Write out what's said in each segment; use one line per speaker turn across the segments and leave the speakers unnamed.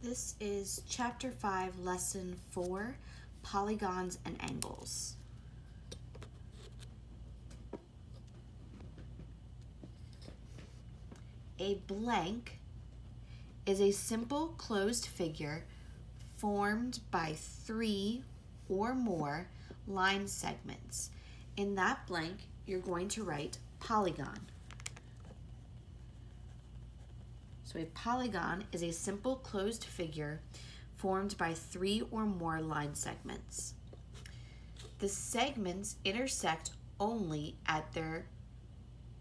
This is Chapter 5, Lesson 4, Polygons and Angles. A blank is a simple closed figure formed by 3 or more line segments. In that blank, you're going to write polygon. So a polygon is a simple closed figure formed by 3 or more line segments. The segments intersect only at their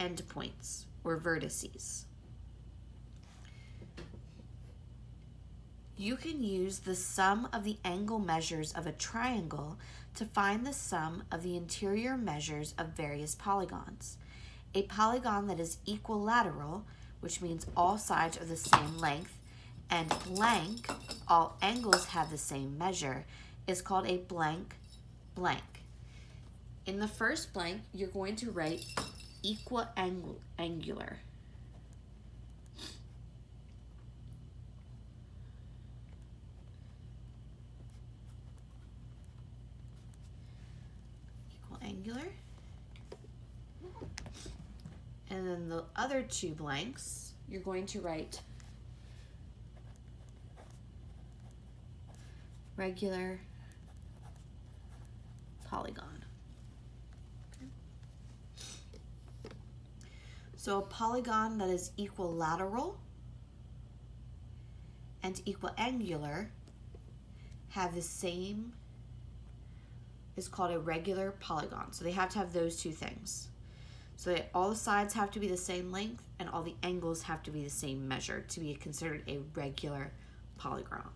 endpoints or vertices. You can use the sum of the angle measures of a triangle to find the sum of the interior measures of various polygons. A polygon that is equilateral, which means all sides are the same length, and blank, all angles have the same measure, is called a blank blank. In the first blank, you're going to write equiangular. Equiangular. And then the other 2 blanks, you're going to write regular polygon. So a polygon that is equilateral and equiangular have the same, is called a regular polygon. So they have to have those 2 things. So that all the sides have to be the same length and all the angles have to be the same measure to be considered a regular polygon.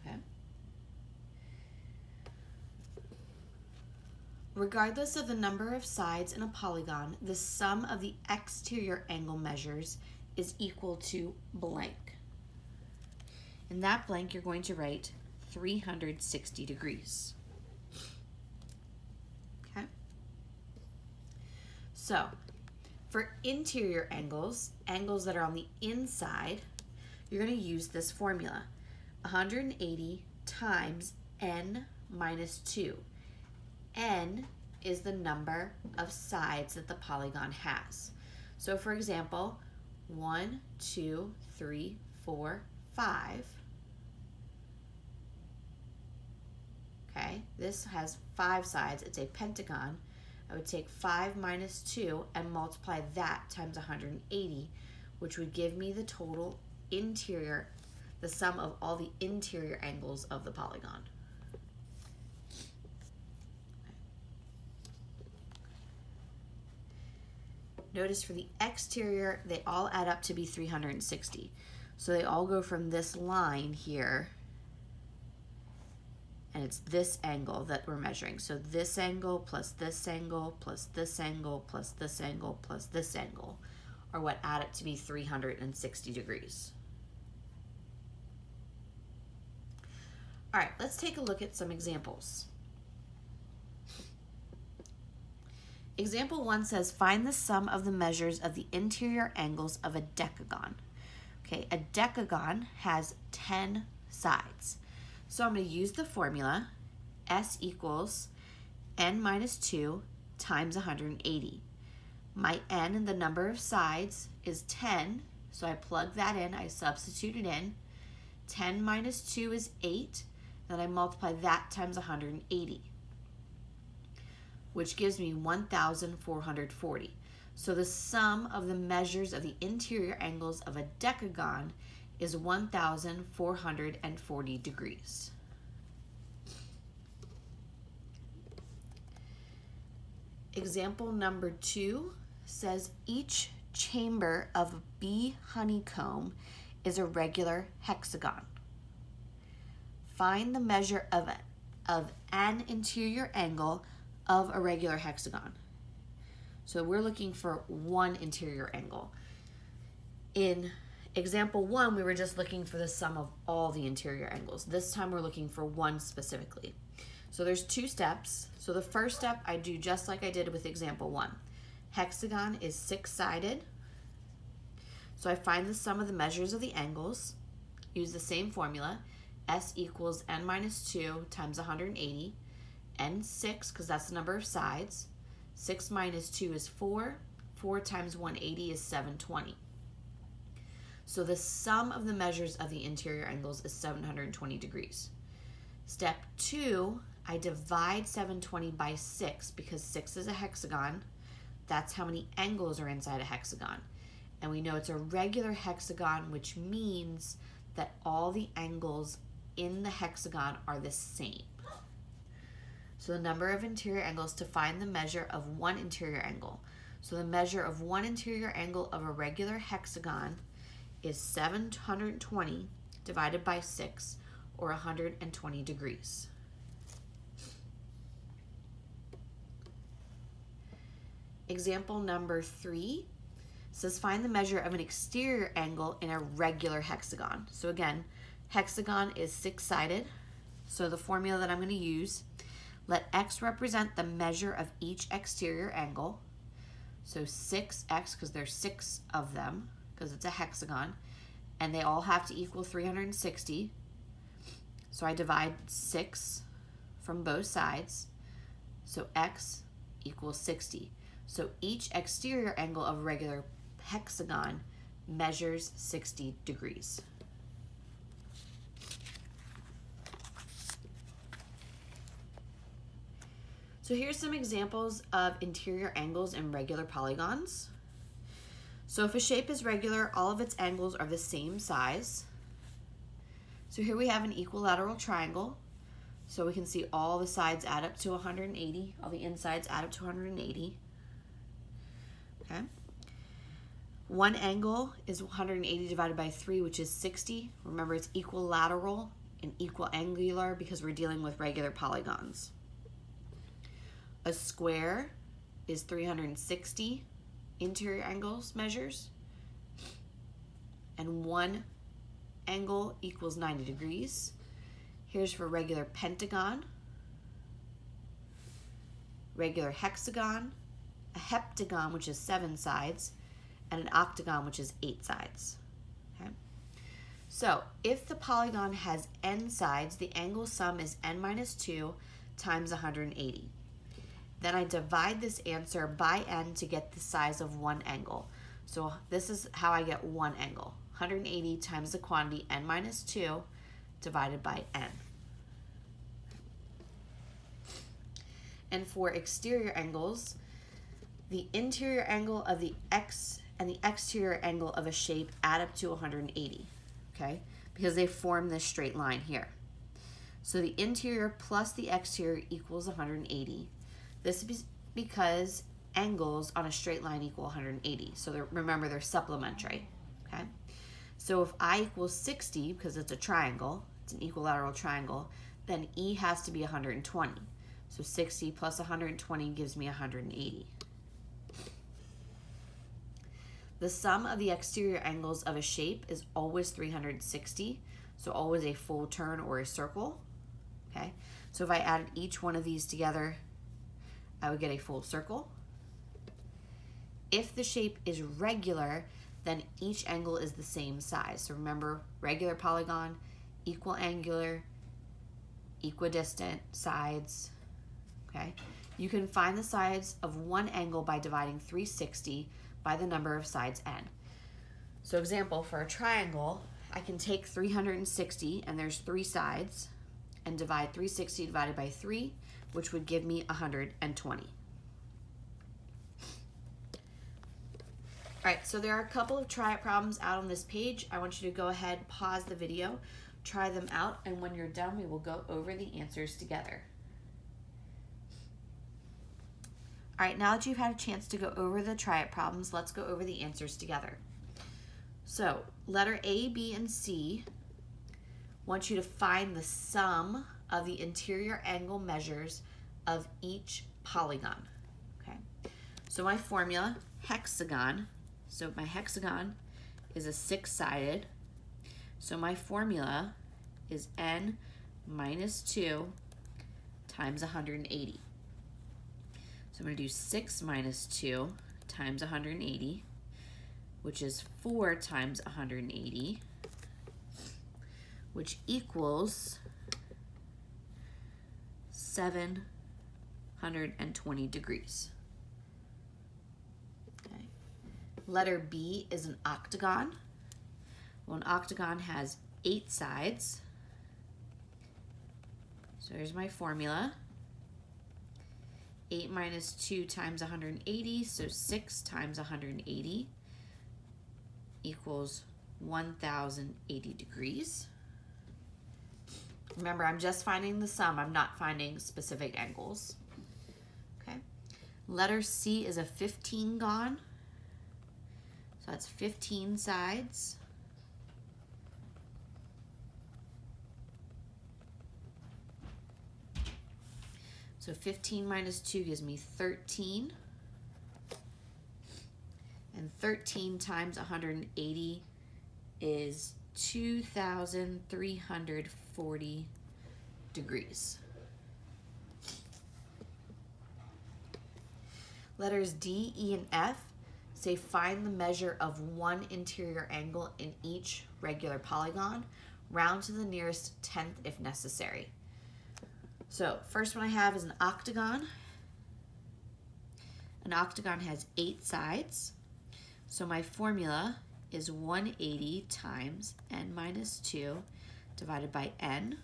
Okay. Regardless of the number of sides in a polygon, the sum of the exterior angle measures is equal to blank. In that blank, you're going to write 360 degrees. Okay. So, for interior angles, angles that are on the inside, you're going to use this formula. 180 times n minus 2. N is the number of sides that the polygon has. So for example, 1, 2, 3, 4, 5. Okay, this has 5 sides. It's a pentagon. I would take 5 minus 2 and multiply that times 180, which would give me the total interior, the sum of all the interior angles of the polygon. Notice for the exterior, they all add up to be 360. So they all go from this line here, and it's this angle that we're measuring. So this angle plus this angle plus this angle plus this angle plus this angle are what add up to be 360 degrees. All right, let's take a look at some examples. Example 1 says, find the sum of the measures of the interior angles of a decagon. Okay, a decagon has 10 sides. So I'm going to use the formula, S equals n minus 2 times 180. My n and the number of sides is 10, so I plug that in, I substitute it in. 10 minus 2 is 8, then I multiply that times 180. Which gives me 1,440. So the sum of the measures of the interior angles of a decagon is 1,440 degrees. Example number 2 says each chamber of a bee honeycomb is a regular hexagon. Find the measure of an interior angle of a regular hexagon. So we're looking for one interior angle. In example 1, we were just looking for the sum of all the interior angles. This time we're looking for one specifically. So there's 2 steps. So the first step I do just like I did with example 1. Hexagon is 6-sided. So I find the sum of the measures of the angles, use the same formula, S equals n minus 2 times 180, n 6, because that's the number of sides. 6 minus 2 is 4. 4 times 180 is 720. So the sum of the measures of the interior angles is 720 degrees. Step 2, I divide 720 by 6 because 6 is a hexagon. That's how many angles are inside a hexagon. And we know it's a regular hexagon, which means that all the angles in the hexagon are the same. So the number of interior angles to find the measure of one interior angle. So the measure of one interior angle of a regular hexagon is 720 divided by 6, or 120 degrees. Example number 3 says find the measure of an exterior angle in a regular hexagon. So again, hexagon is 6-sided. So the formula that I'm going to use, let x represent the measure of each exterior angle. So 6x, because there's 6 of them, because it's a hexagon, and they all have to equal 360. So I divide 6 from both sides. So x equals 60. So each exterior angle of a regular hexagon measures 60 degrees. So here's some examples of interior angles in regular polygons. So if a shape is regular, all of its angles are the same size. So here we have an equilateral triangle. So we can see all the sides add up to 180, all the insides add up to 180. Okay. One angle is 180 divided by 3, which is 60. Remember, it's equilateral and equiangular because we're dealing with regular polygons. A square is 360 interior angles measures, and one angle equals 90 degrees. Here's for regular pentagon, regular hexagon, a heptagon, which is 7 sides, and an octagon, which is 8 sides. Okay? So if the polygon has n sides, the angle sum is n minus 2 times 180. Then I divide this answer by n to get the size of one angle. So this is how I get one angle. 180 times the quantity n minus 2 divided by n. And for exterior angles, the interior angle of the x and the exterior angle of a shape add up to 180, okay? Because they form this straight line here. So the interior plus the exterior equals 180. This is because angles on a straight line equal 180. So remember, they're supplementary, okay? So if I equals 60, because it's a triangle, it's an equilateral triangle, then E has to be 120. So 60 plus 120 gives me 180. The sum of the exterior angles of a shape is always 360, so always a full turn or a circle, okay? So if I added each one of these together, I would get a full circle. If the shape is regular, then each angle is the same size. So remember, regular polygon, equiangular, equidistant sides, okay? You can find the sides of one angle by dividing 360 by the number of sides n. So example, for a triangle, I can take 360, and there's 3 sides, and divide 360 divided by 3, which would give me 120. All right, so there are a couple of try it problems out on this page. I want you to go ahead, pause the video, try them out, and when you're done, we will go over the answers together. All right, now that you've had a chance to go over the try it problems, let's go over the answers together. So letter A, B, and C want you to find the sum of the interior angle measures of each polygon, okay? So my formula, hexagon, so my hexagon is a 6-sided, so my formula is n minus 2 times 180. So I'm going to do 6 minus 2 times 180. which is 4 times 180, which equals 720 degrees. Okay. Letter B is an octagon. Well, an octagon has 8 sides. So here's my formula. 8 minus 2 times 180, so 6 times 180 equals 1080 degrees. Remember, I'm just finding the sum. I'm not finding specific angles. Okay. Letter C is a 15-gon. So that's 15 sides. So 15 minus 2 gives me 13. And 13 times 180 is 2,340 degrees. Letters D, E, and F say find the measure of one interior angle in each regular polygon. Round to the nearest tenth if necessary. So first one I have is an octagon. An octagon has 8 sides. So my formula is 180 times n minus 2 divided by n.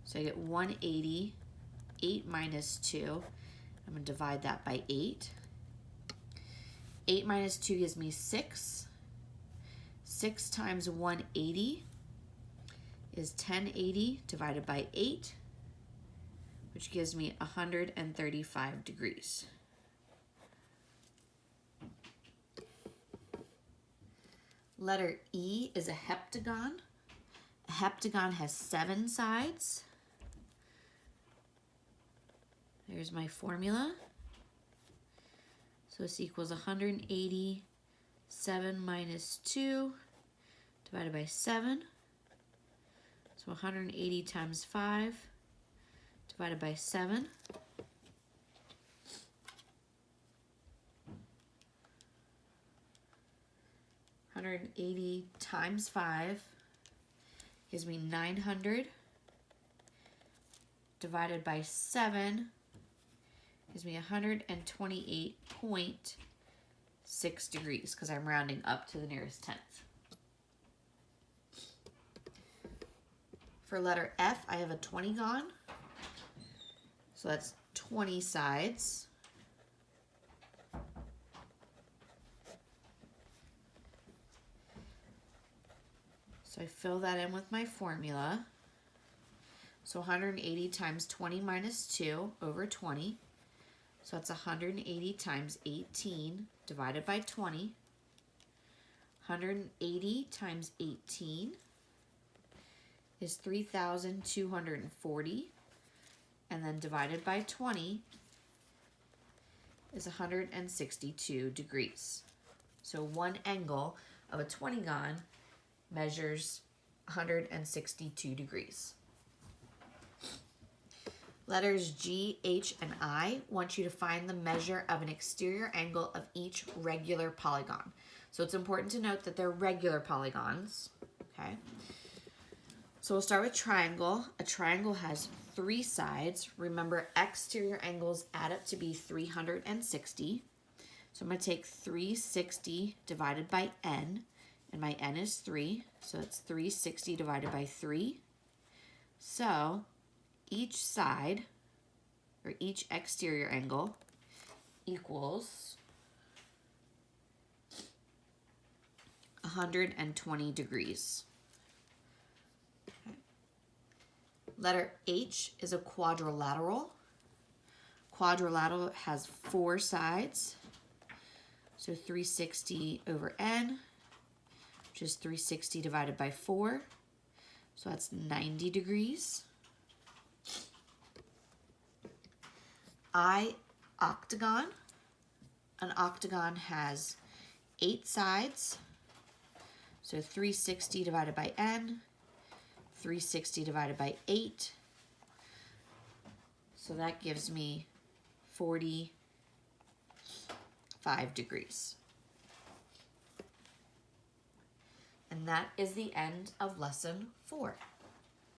So I get 180, 8 minus 2. I'm going to divide that by 8. 8 minus 2 gives me 6. 6 times 180 is 1080 divided by 8, which gives me 135 degrees. Letter E is a heptagon. A heptagon has 7 sides. There's my formula. So this equals 180, 7 minus 2 divided by 7. So 180 times 5 divided by 7. 180 times 5 gives me 900 divided by 7 gives me 128.6 degrees because I'm rounding up to the nearest tenth. For letter F, I have a 20-gon. So that's 20 sides. So I fill that in with my formula. So 180 times 20 minus 2 over 20. So that's 180 times 18 divided by 20. 180 times 18 is 3,240. And then divided by 20 is 162 degrees. So one angle of a 20-gon measures 162 degrees. Letters G, H, and I want you to find the measure of an exterior angle of each regular polygon. So it's important to note that they're regular polygons, okay? So we'll start with triangle. A triangle has 3 sides. Remember, exterior angles add up to be 360. So I'm going to take 360 divided by n, and my n is 3, so it's 360 divided by 3. So each side, or each exterior angle, equals 120 degrees. Okay. Letter H is a quadrilateral. Quadrilateral has 4 sides, so 360 over n, which is 360 divided by 4, so that's 90 degrees. I, octagon. An octagon has 8 sides, so 360 divided by n, 360 divided by 8, so that gives me 45 degrees. And that is the end of lesson 4.